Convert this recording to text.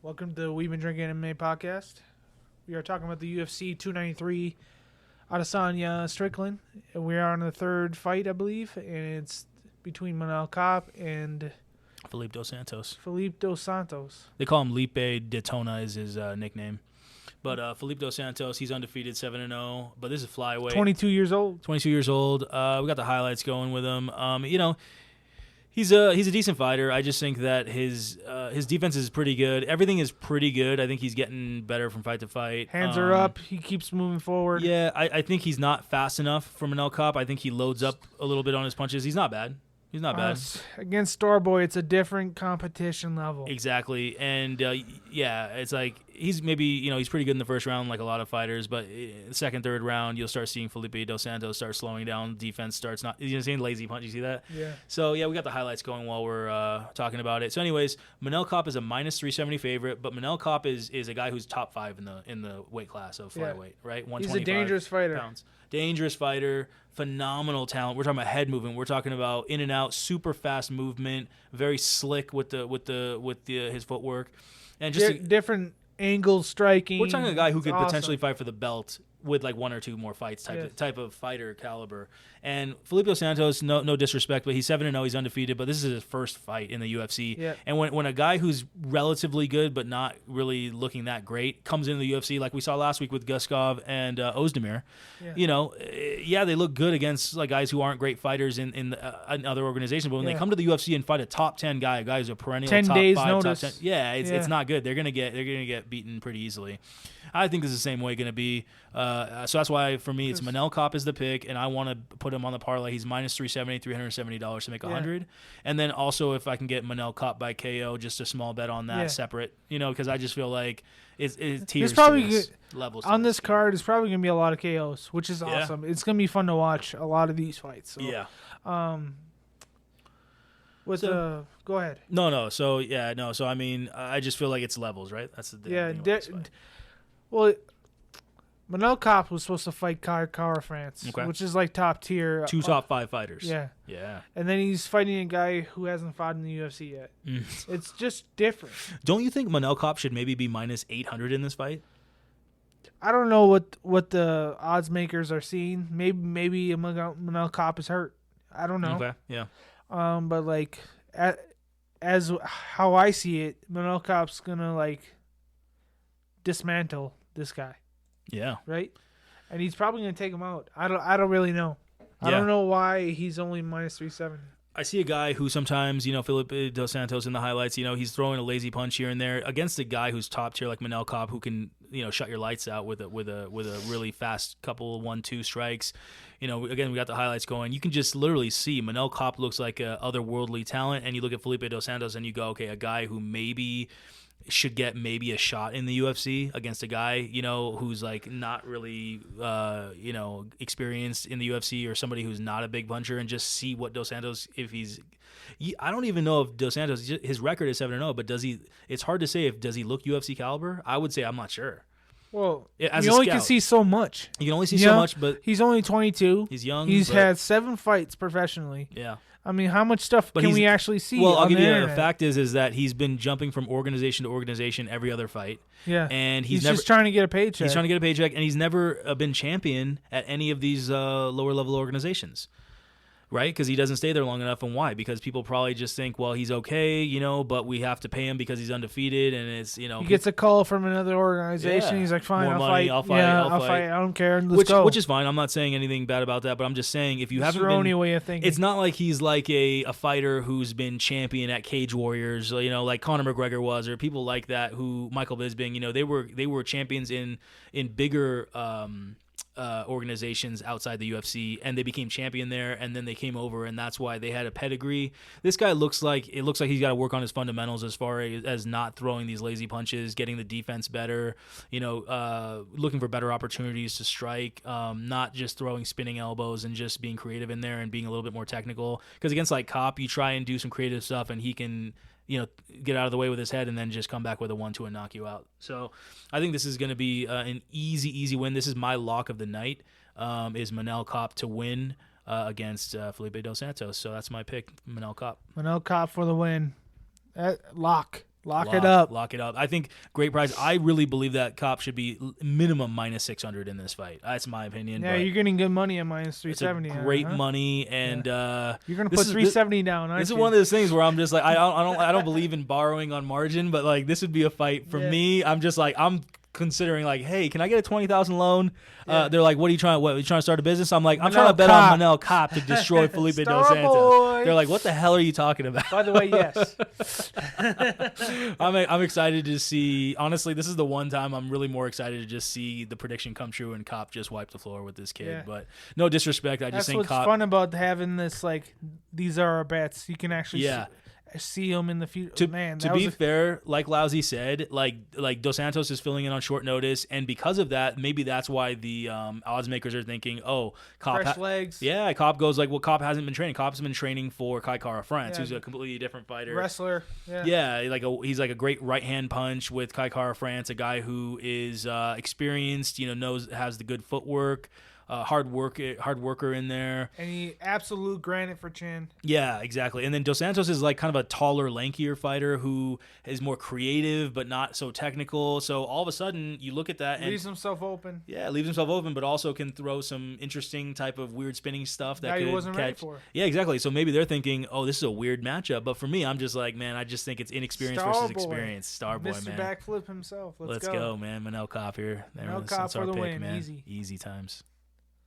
Welcome to the We've Been Drinking MMA podcast. We are talking about the UFC 293 Adesanya Strickland. And we are on the third fight, I believe, and it's between Manel Kape and Felipe Dos Santos. Felipe Dos Santos. They call him Lipe Daytona is his nickname. But Felipe Dos Santos, he's undefeated 7-0. But this is flyweight. 22 years old. 22 years old. We got the highlights going with him. He's a decent fighter. I just think that his defense is pretty good. Everything is pretty good. I think he's getting better from fight to fight. Hands are up. He keeps moving forward. Yeah, I think he's not fast enough for Manel Kape. I think he loads up a little bit on his punches. He's not bad. He's not bad. Against Starboy, it's a different competition level. Exactly. And, it's like he's maybe, he's pretty good in the first round like a lot of fighters, but second, third round, you'll start seeing Felipe Dos Santos start slowing down. Defense starts not, saying lazy punch. You see that? Yeah. So, we got the highlights going while we're talking about it. So, anyways, Manel Kape is a minus 370 favorite, but Manel Kape is a guy who's top 5 in the weight class of flyweight, right? 125 He's a dangerous fighter. Pounds. Dangerous fighter, phenomenal talent. We're talking about head movement. We're talking about in and out, super fast movement, very slick with his footwork, and just different angle striking. we're talking a guy who could awesome. potentially fight for the belt with like one or two more fights type of fighter caliber. And Felipe Dos Santos, no disrespect, but he's 7-0, he's undefeated, but this is his first fight in the UFC. Yeah. And when a guy who's relatively good but not really looking that great comes into the UFC, like we saw last week with Guskov and Ozdemir, they look good against like guys who aren't great fighters in other organizations, but when they come to the UFC and fight a top 10 guy, a guy who's a perennial 10 top days 5, notice. top 10, it's not good. They're gonna get beaten pretty easily. I think this is the same way going to be. So that's why, for me, it's Manel Kape is the pick, and I want to put him on the parlay. He's minus 370, $370 to make 100. And then also, if I can get Manel Kape by KO, just a small bet on that separate, because I just feel like it's tiers levels. On this card, it's probably going to be a lot of KOs, which is awesome. It's going to be fun to watch a lot of these fights. So, go ahead. No. So, So, I mean, I just feel like it's levels, right? That's the thing. Manel Kape was supposed to fight Cara France, which is like top tier. 2 top 5 fighters. Yeah. Yeah. And then he's fighting a guy who hasn't fought in the UFC yet. It's just different. Don't you think Manel Kape should maybe be minus 800 in this fight? I don't know what the odds makers are seeing. Maybe Manel Kape is hurt. I don't know. Okay. Yeah. But like as how I see it, Manel Kape's gonna like dismantle this guy. Yeah. Right? And he's probably going to take him out. I don't really know. I don't know why he's only minus 370. I see a guy who sometimes, Felipe Dos Santos in the highlights, he's throwing a lazy punch here and there against a guy who's top tier like Manel Kape who can, shut your lights out with a really fast couple 1-2 strikes. Again, we got the highlights going. You can just literally see Manel Kape looks like a otherworldly talent, and you look at Felipe Dos Santos and you go, okay, a guy who maybe should get maybe a shot in the UFC against a guy, who's like not really, experienced in the UFC, or somebody who's not a big puncher, and just see what Dos Santos, I don't even know if Dos Santos, his record is 7-0, but it's hard to say does he look UFC caliber? I would say I'm not sure. Well, you only can see so much. You can only see so much, but he's only 22. He's young. He's had 7 fights professionally. Yeah. I mean, how much stuff can we actually see? Well, I'll give you the the fact is that he's been jumping from organization to organization every other fight. Yeah, and he's just trying to get a paycheck. He's trying to get a paycheck, and he's never been champion at any of these lower level organizations. Right? Because he doesn't stay there long enough. And why? Because people probably just think, well, he's okay, but we have to pay him because he's undefeated, and it's, He gets a call from another organization. Yeah. He's like, fine, I'll fight. I'll fight. I don't care. Let's go. Which is fine. I'm not saying anything bad about that, but I'm just saying if you haven't been... It's your way of thinking. It's not like he's like a fighter who's been champion at Cage Warriors, like Conor McGregor was, or people like that who, Michael Bisping, they were champions in bigger... organizations outside the UFC, and they became champion there, and then they came over, and that's why they had a pedigree. This guy looks like he's got to work on his fundamentals as far as not throwing these lazy punches, getting the defense better, looking for better opportunities to strike, not just throwing spinning elbows and just being creative in there and being a little bit more technical. Because against like Kape, you try and do some creative stuff, and he can get out of the way with his head and then just come back with a 1-2 and knock you out. So I think this is going to be an easy win. This is my lock of the night, is Manel Kape to win against Felipe Dos Santos. So that's my pick, Manel Kape. Manel Kape for the win. Lock. Lock it up. Lock it up. I think great price. I really believe that Kopp should be minimum minus 600 in this fight. That's my opinion. Yeah, but you're getting good money at minus it's 370. great money, and you're gonna put 370 down. Aren't This is you? one of those things where I'm just like, I don't believe in borrowing on margin, but like this would be a fight for me. I'm just like, I'm considering like, hey, can I get a 20,000 loan? They're like, what are you trying to start a business? I'm like, I'm trying to bet on Manel Kopp to destroy Felipe Dos Santos. Boy. They're like, what the hell are you talking about? By the way, yes. I'm excited to see. Honestly, this is the one time I'm really more excited to just see the prediction come true and Kopp just wipe the floor with this kid. Yeah. But no disrespect, I just That's think what's Kopp. fun about having this. Like, these are our bets. You can actually see them in the future. To be fair, like Lousy said, like Dos Santos is filling in on short notice, and because of that, maybe that's why the odds makers are thinking, oh, Kopp fresh legs. Yeah, Kopp goes like, well, Kopp hasn't been training. Kopp's been training for Kai Kara France, who's a completely different fighter. Wrestler. Yeah, he's like a great right hand punch with Kai Kara France, a guy who is experienced, has the good footwork. Hard worker in there. And he absolute granite for chin. Yeah, exactly. And then Dos Santos is like kind of a taller, lankier fighter who is more creative but not so technical. So all of a sudden you look at that and leaves himself open. Yeah, leaves himself open, but also can throw some interesting type of weird spinning stuff that he wasn't catch. ready for. Yeah, exactly. So maybe they're thinking, oh, this is a weird matchup. But for me, I'm just like, man, I just think it's inexperience versus experience. Star boy, Mr. man. Backflip himself. Let's go, man. Manel Kopp here. Manel Kopp for the win. Man. Easy times.